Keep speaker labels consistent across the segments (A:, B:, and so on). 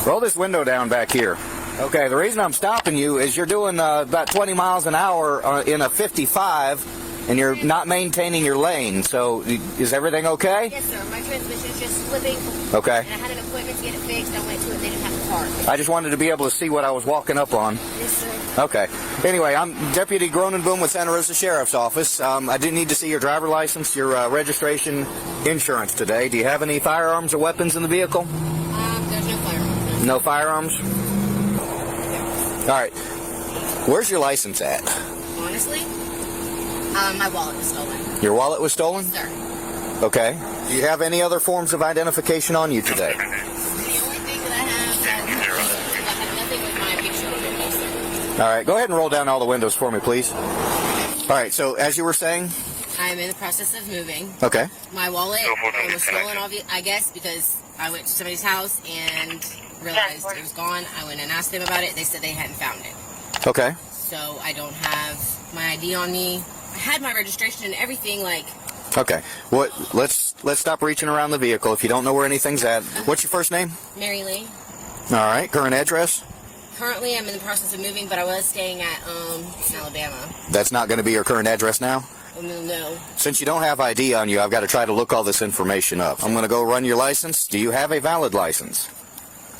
A: Roll this window down back here. Okay, the reason I'm stopping you is you're doing about 20 miles an hour in a 55, and you're not maintaining your lane. So, is everything okay?
B: Yes, sir. My transmission's just slipping.
A: Okay.
B: And I had an appointment to get it fixed. I went to it. They didn't have a part.
A: I just wanted to be able to see what I was walking up on.
B: Yes, sir.
A: Okay. Anyway, I'm Deputy Gronenboom with Santa Rosa Sheriff's Office. I do need to see your driver license, your registration, insurance today. Do you have any firearms or weapons in the vehicle?
B: There's no firearms.
A: No firearms? All right. Where's your license at?
B: Honestly, my wallet was stolen.
A: Your wallet was stolen?
B: Sir.
A: Okay. Do you have any other forms of identification on you today?
B: The only thing that I have nothing with my picture on it, no, sir.
A: All right. Go ahead and roll down all the windows for me, please. All right. So, as you were saying?
B: I'm in the process of moving.
A: Okay.
B: My wallet was stolen, I guess, because I went to somebody's house and realized it was gone. I went and asked them about it. They said they hadn't found it.
A: Okay.
B: So I don't have my ID on me. I had my registration and everything, like.
A: Okay. Let's stop reaching around the vehicle. If you don't know where anything's at, what's your first name?
B: Mary Lee.
A: All right. Current address?
B: Currently, I'm in the process of moving, but I was staying at Alabama.
A: That's not going to be your current address now?
B: No.
A: Since you don't have ID on you, I've got to try to look all this information up. I'm going to go run your license. Do you have a valid license?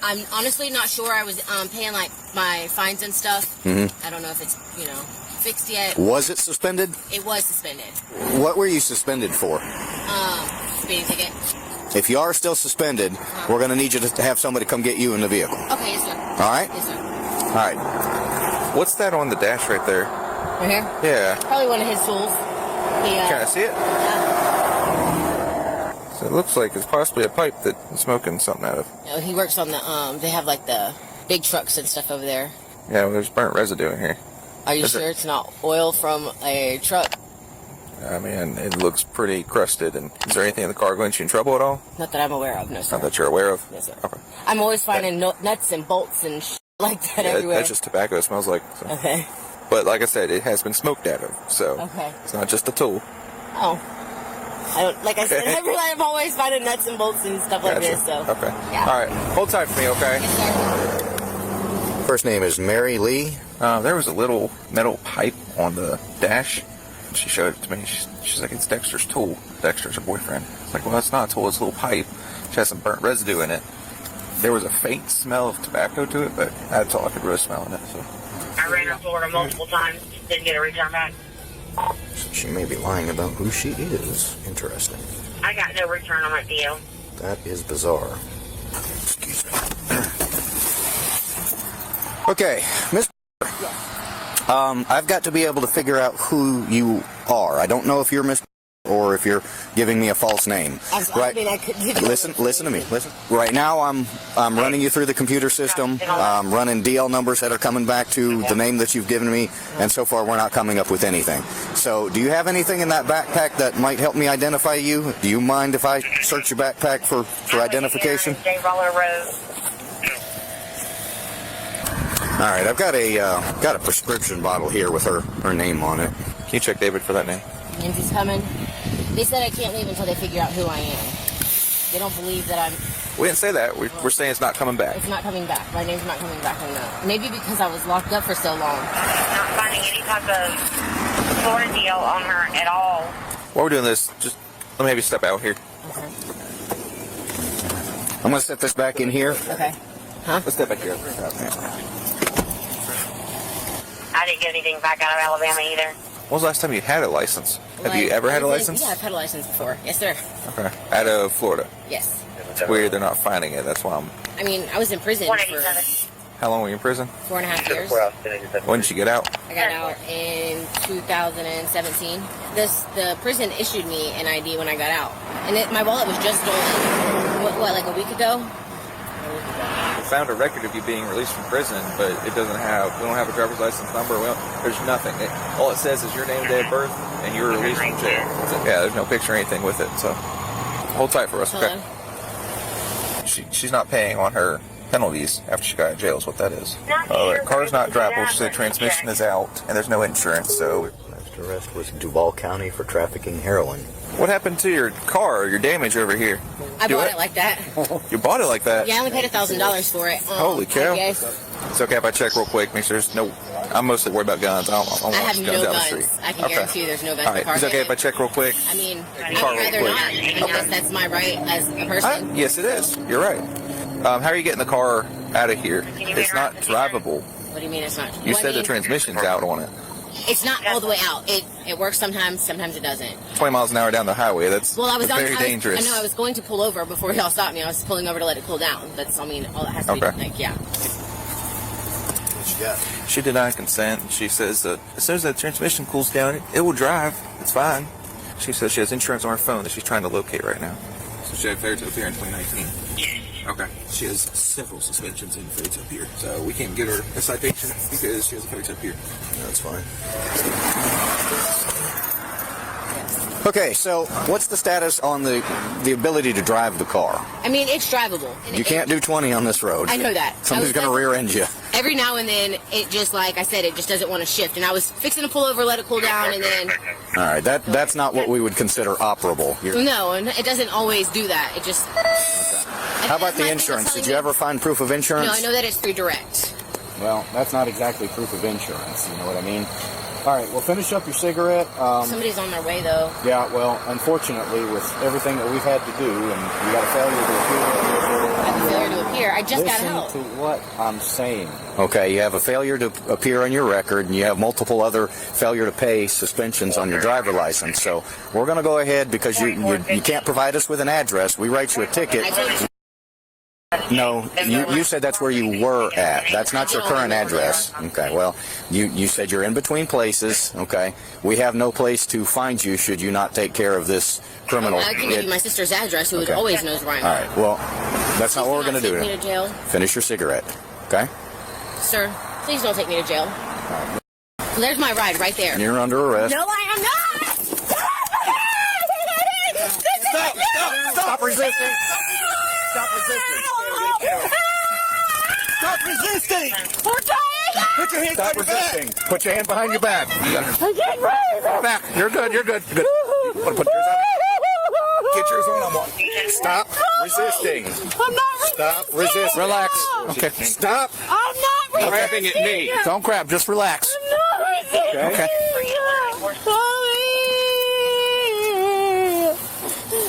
B: I'm honestly not sure. I was paying like my fines and stuff. I don't know if it's fixed yet.
A: Was it suspended?
B: It was suspended.
A: What were you suspended for?
B: Speeding ticket.
A: If you are still suspended, we're going to need you to have somebody come get you in the vehicle.
B: Okay, yes, sir.
A: All right?
B: Yes, sir.
A: All right.
C: What's that on the dash right there?
B: Right here?
C: Yeah.
B: Probably one of his tools.
C: Can I see it? So it looks like it's possibly a pipe that he's smoking something out of.
B: No, he works on the, they have like the big trucks and stuff over there.
C: Yeah, well, there's burnt residue in here.
B: Are you sure it's not oil from a truck?
C: I mean, it looks pretty crusted. And is there anything in the car going to get you in trouble at all?
B: Not that I'm aware of, no, sir.
C: Not that you're aware of?
B: No, sir.
C: Okay.
B: I'm always finding nuts and bolts and like that everywhere.
C: That's just tobacco, it smells like. So.
B: Okay.
C: But like I said, it has been smoked out of, so
B: okay.
C: It's not just a tool.
B: Oh. I don't, like I said, I'm always finding nuts and bolts and stuff like this, so.
C: Okay.
B: Yeah.
C: All right. Hold tight for me, okay?
B: Yes, sir.
A: First name is Mary Lee.
C: There was a little metal pipe on the dash. She showed it to me. She's like, it's Dexter's tool. Dexter's her boyfriend. It's like, well, that's not a tool. It's a little pipe. She has some burnt residue in it. There was a faint smell of tobacco to it, but that's all I could really smell in it. So.
D: I ran her Florida multiple times. Didn't get a return back.
A: She may be lying about who she is. Interesting.
D: I got no return on that deal.
A: That is bizarre. Excuse me. Okay, Miss. I've got to be able to figure out who you are. I don't know if you're Miss or if you're giving me a false name.
B: Right. I mean, I could
A: listen to me. Listen. Right now, I'm running you through the computer system. I'm running DL numbers that are coming back to the name that you've given me, and so far we're not coming up with anything. So, do you have anything in that backpack that might help me identify you? Do you mind if I search your backpack for identification? All right, I've got a prescription bottle here with her name on it.
C: Can you check David for that name?
B: Nancy's coming. They said I can't leave until they figure out who I am. They don't believe that I'm...
C: We didn't say that. We're saying it's not coming back.
B: It's not coming back. My name's not coming back on that. Maybe because I was locked up for so long.
D: Not finding any type of Florida deal on her at all.
C: While we're doing this, just let me have you step out here.
B: Okay.
A: I'm going to set this back in here.
B: Okay. Huh?
C: Let's step back here.
D: I didn't get anything back out of Alabama either.
C: When was the last time you had a license? Have you ever had a license?
B: Yeah, I've had a license before. Yes, sir.
C: Okay. Out of Florida?
B: Yes.
C: It's weird they're not finding it. That's why I'm...
B: I mean, I was in prison for
D: 187.
C: How long were you in prison?
B: 4.5 years.
C: When did you get out?
B: I got out in 2017. The prison issued me an ID when I got out. And my wallet was just stolen, what, like a week ago?
C: We found a record of you being released from prison, but it doesn't have... We don't have a driver's license number. There's nothing. All it says is your name, day of birth, and you were released from jail. Yeah, there's no picture or anything with it, so... Hold tight for us, okay? She's not paying on her penalties after she got out of jail is what that is. The car's not drivable. She said transmission is out, and there's no insurance, so
A: Last arrest was Duval County for trafficking heroin.
C: What happened to your car? Your damage over here?
B: I bought it like that.
C: You bought it like that?
B: Yeah, I only paid $1,000 for it.
C: Holy cow.
B: Yes.
C: It's okay if I check real quick, make sure there's no... I'm mostly worried about guns. I don't
B: I
C: want
B: have
C: guns
B: no
C: out the
B: guns.
C: street.
B: I can guarantee you there's no guns
C: All
B: in the
C: right,
B: car.
C: is it okay if I check real quick?
B: I mean, I'd
C: Car real
B: rather
C: quick.
B: not. I mean, that's my right as a person.
C: Yes, it is. You're right. How are you getting the car out of here? It's not drivable.
B: What do you mean it's not?
C: You
B: Well, I
C: said the
B: mean,
C: transmission's out on it.
B: It's not all the way out. It works sometimes it doesn't.
C: 20 miles an hour down the highway. That's
B: Well, I was
C: very dangerous.
B: I know I was going to pull over before y'all stopped me. I was pulling over to let it cool down. That's, I mean, all that has to be, like, yeah.
C: She denied consent. She says that as soon as that transmission cools down, it will drive. It's fine. She says she has insurance on her phone that she's trying to locate right now. So she had failure to appear in 2019. Okay. She has several suspensions in failure to appear. So we can't get her a citation because she has a failure to appear.
A: That's fine. Okay, so what's the status on the ability to drive the car?
B: I mean, it's drivable. And
A: You can't do 20 on this road.
B: I know that.
A: Somebody's going to rear end you.
B: Every now and then, it just, like I said, it just doesn't want to shift. And I was fixing to pull over, let it cool down, and then...
A: All right, that's not what we would consider operable.
B: No, and it doesn't always do that. It just...
A: How about the insurance? Did you ever find proof of insurance?
B: No, I know that it's through direct.
A: Well, that's not exactly proof of insurance, you know what I mean? All right, well, finish up your cigarette.
B: Somebody's on their way, though.
A: Yeah, well, unfortunately, with everything that we've had to do, and you got a failure to appear.
B: I have a failure to appear. I just got help.
A: Listen to what I'm saying. Okay, you have a failure to appear on your record, and you have multiple other failure to pay suspensions on your driver license. So we're going to go ahead because you can't provide us with an address. We write you a ticket.
B: I told you.
A: No, you said that's where you were at. That's not your current address. Okay, well, you said you're in between places. Okay, we have no place to find you should you not take care of this criminal.
B: I can give you my sister's address, who always knows where I'm
A: All
B: at.
A: right, well, that's not what we're going to do.
B: Take me to jail.
A: Finish your cigarette, okay?
B: Sir, please don't take me to jail. There's my ride right there.
A: You're under arrest.
B: No, I am not!
A: Stop resisting! Stop resisting! Stop resisting!
B: We're trying!
A: Put your hand behind your back! Put your hand behind your back!
B: I can't breathe!
A: Back! You're good, you're good. Good. Put yours on. Get yours on. Stop resisting.
B: I'm not resisting!
A: Stop resisting. Relax. Okay. Stop.
B: I'm not resisting!
A: Grabbing at me. Don't grab, just relax.
B: I'm not resisting!
A: Okay.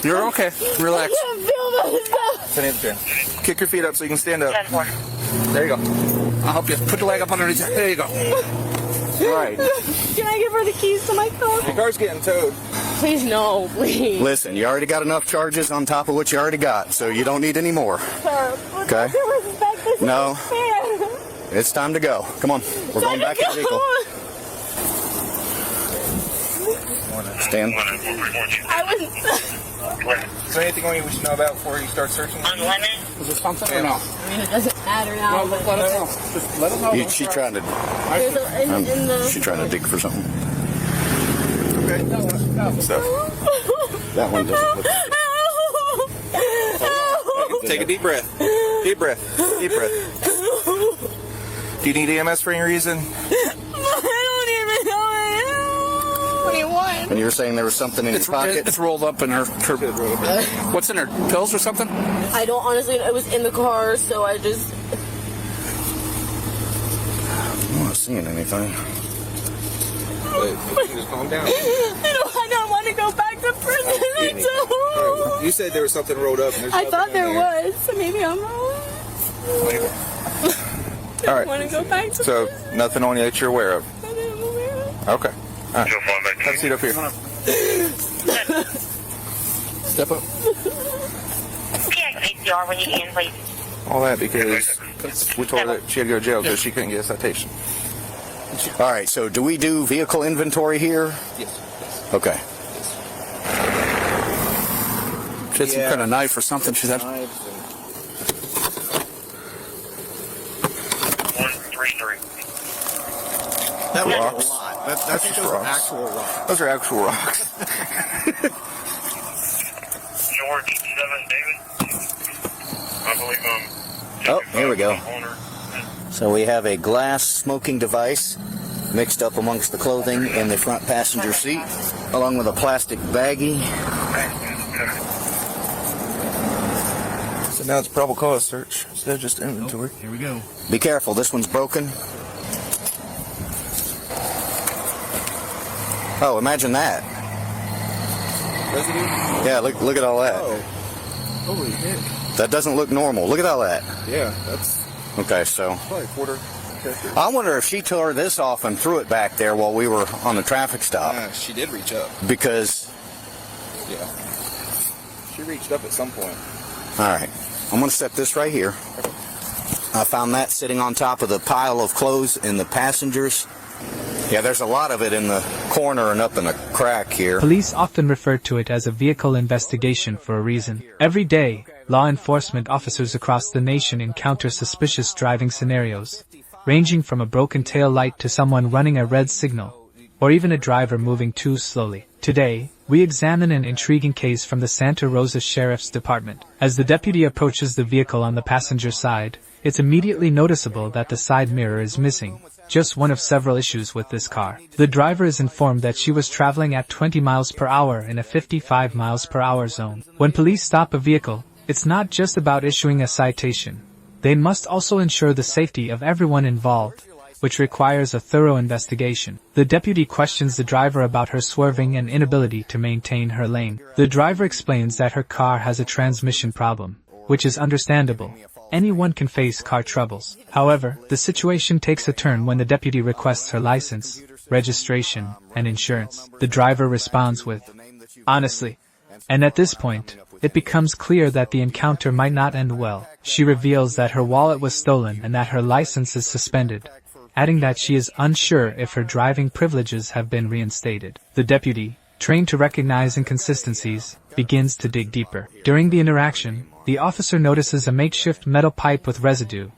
A: You're okay. Relax.
B: I can't feel myself.
C: Sit in there. Kick your feet up so you can stand up. There you go. I'll help you. Put your leg up underneath you. There you go. All right.
B: Can I give her the keys to my car?
C: Your car's getting towed.
B: Please, no, please.
A: Listen, you already got enough charges on top of what you already got, so you don't need any more. Okay? No. It's time to go. Come on. We're going back to the vehicle. Stand.
C: Is there anything on you we should know about before you start searching?
A: Is there something or no?
B: I mean, it doesn't matter now.
A: Let us know. Just let us know. She's trying to. She's trying to dig for something.
C: Okay. So,
A: That one doesn't look.
C: take a deep breath. Deep breath. Deep breath. Do you need EMS for any reason?
B: I don't even know it. What do you want?
A: And you were saying there was something in your pocket?
E: It's rolled up in her. What's in her? Pills or something?
B: I don't honestly. It was in the car, so I just.
A: I'm not seeing anything.
C: Just calm down.
B: I don't want to go back to prison. I don't.
C: You said there was something rolled up. And
B: I thought there was. So maybe I'm wrong.
C: All right.
B: I want to go back to
C: So
B: prison.
C: nothing on you that you're aware of.
B: I didn't aware of.
C: Okay. All right. Have a seat up here.
E: Step up.
D: ACR when you can, please.
C: All that because we told her that she had to go to jail because she couldn't get a citation.
A: All right, so do we do vehicle inventory here?
C: Yes.
A: Okay.
E: She had some kind of knife or something. She said.
D: 133.
A: That was
C: Rocks.
A: a lot. That's just
C: rocks.
A: actual rocks.
C: Those are actual rocks.
D: George 7 David. I believe
A: Oh, here we go. So we have a glass smoking device mixed up amongst the clothing in the front passenger seat, along with a plastic baggie.
C: So now it's probable cause search instead of just inventory.
E: Here we go.
A: Be careful, this one's broken. Oh, imagine that.
C: Residue?
A: Yeah, look at all that.
C: Oh. Holy heck.
A: That doesn't look normal. Look at all that.
C: Yeah, that's
A: Okay, so
C: probably a quarter.
A: I wonder if she tore this off and threw it back there while we were on the traffic stop.
C: She did reach up.
A: Because,
C: Yeah. She reached up at some point.
A: all right, I'm going to set this right here. I found that sitting on top of the pile of clothes in the passengers. Yeah, there's a lot of it in the corner and up in the crack here.
F: Police often refer to it as a vehicle investigation for a reason. Every day, law enforcement officers across the nation encounter suspicious driving scenarios, ranging from a broken tail light to someone running a red signal, or even a driver moving too slowly. Today, we examine an intriguing case from the Santa Rosa Sheriff's Department. As the deputy approaches the vehicle on the passenger side, it's immediately noticeable that the side mirror is missing, just one of several issues with this car. The driver is informed that she was traveling at 20 miles per hour in a 55 miles per hour zone. When police stop a vehicle, it's not just about issuing a citation. They must also ensure the safety of everyone involved, which requires a thorough investigation. The deputy questions the driver about her swerving and inability to maintain her lane. The driver explains that her car has a transmission problem, which is understandable. Anyone can face car troubles. However, the situation takes a turn when the deputy requests her license, registration, and insurance. The driver responds with, "Honestly." And at this point, it becomes clear that the encounter might not end well. She reveals that her wallet was stolen and that her license is suspended, adding that she is unsure if her driving privileges have been reinstated. The deputy, trained to recognize inconsistencies, begins to dig deeper. During the interaction, the officer notices a makeshift metal pipe with residue,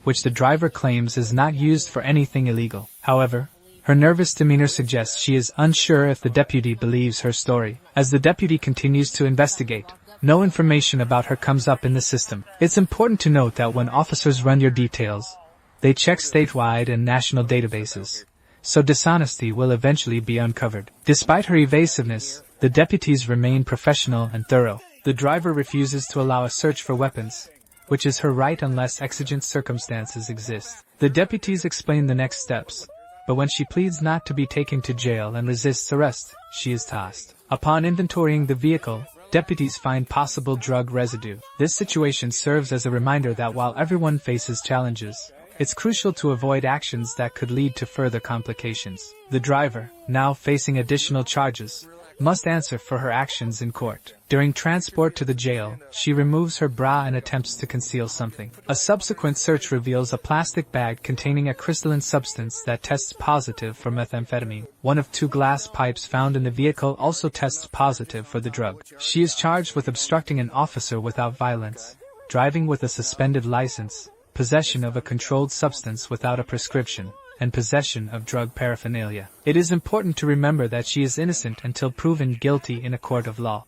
F: which the driver claims is not used for anything illegal. However, her nervous demeanor suggests she is unsure if the deputy believes her story. As the deputy continues to investigate, no information about her comes up in the system. It's important to note that when officers run your details, they check statewide and national databases, so dishonesty will eventually be uncovered. Despite her evasiveness, the deputies remain professional and thorough. The driver refuses to allow a search for weapons, which is her right unless exigent circumstances exist. The deputies explain the next steps, but when she pleads not to be taken to jail and resists arrest, she is tossed. Upon inventorying the vehicle, deputies find possible drug residue. This situation serves as a reminder that while everyone faces challenges, it's crucial to avoid actions that could lead to further complications. The driver, now facing additional charges, must answer for her actions in court. During transport to the jail, she removes her bra and attempts to conceal something. A subsequent search reveals a plastic bag containing a crystalline substance that tests positive for methamphetamine. One of 2 glass pipes found in the vehicle also tests positive for the drug. She is charged with obstructing an officer without violence, driving with a suspended license, possession of a controlled substance without a prescription, and possession of drug paraphernalia. It is important to remember that she is innocent until proven guilty in a court of law.